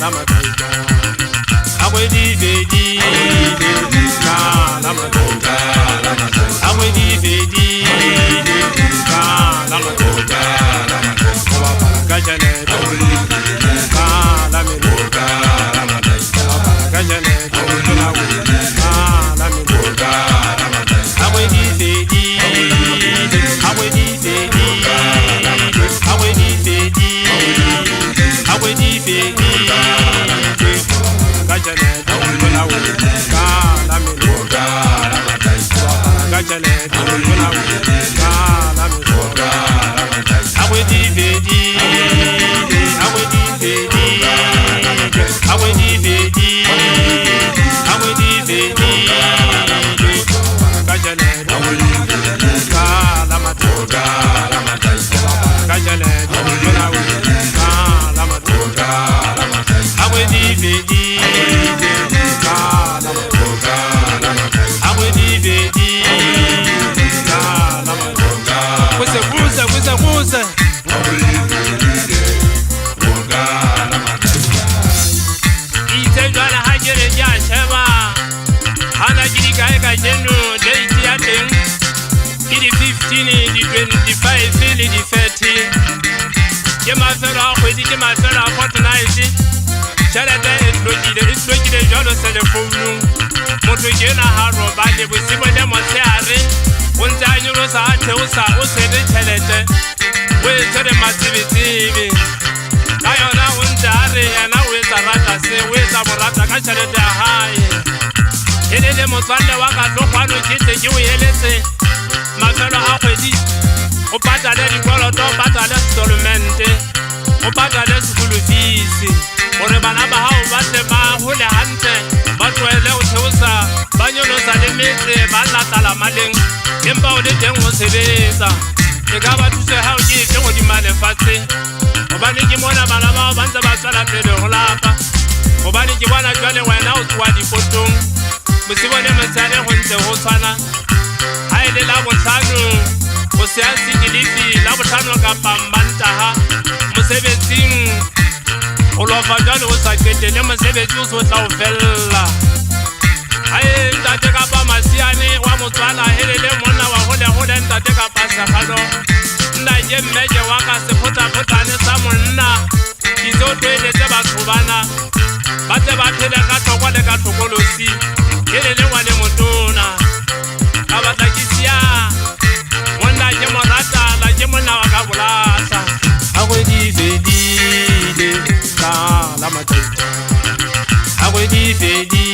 la matata. Awe di vedi, ka la matata. Awe di vedi, ka la matata. Oba kajane, ka la matata. Kajane, ka la matata. Awe di vedi, awe di vedi, awe di vedi, awe di vedi. Kajane, ka la matata. Kajane, ka la matata. Awe di vedi, awe di vedi, awe di vedi, awe di vedi. Kajane, ka la matata. Kajane, ka la matata. Awe di vedi, ka la matata. Awe di vedi, ka la matata. Kuze. Ite jwana hajere jashema. Hana jiri gaega jenu date ya ten. Idi 15, di 25, di 30. Jema fera kwedi, jema fera fortnight. Charade islogide jolo telefonu. Moto jena haro bale busibo de mosiare. Unza nyuro sa ate usa usede chelete. We tere masibi. Ayo na unjare na we sarata se we saborata ka chelete hai. Elele motswalle wa ka lokwano kete ke o heletse. Mafelo a kwedi. O patala dikoloto, o patala settlement. O patala school fees. Ore bana ba hao ba tle ba hole hantle. Ba tloele o theosa, ba nyolosa le metse, ba latala maleng. Empa o le teng o sebetsa. E ka ba thuse ha o ke teng o di malefatshe. Hobane ke mona bana ba ba ntse ba tsala pele ho lapa. Hobane ke bona jwale wena o tswa dipotong. Bosibone metsale ho ntse ho tshwana. Ha ile la botlhano o se a sigilifi la botlhano ka pambantaha mosebetsing o lo fa jalo o sa ketele mosebetsi o so tla o fella. Hae ntate ka pa masiane wa motswala helele monna wa hole ntate ka pa sagalo. Nna je mmeje wa ka se photane sa monna izo twele tse batho bana ba tse ba phela ka tlhokwa le ka tlhokolosi helele wa le motona ka batla kisia monna je morata la je monna wa ka bolasa. Awe di vedi ka la matata. Awe di vedi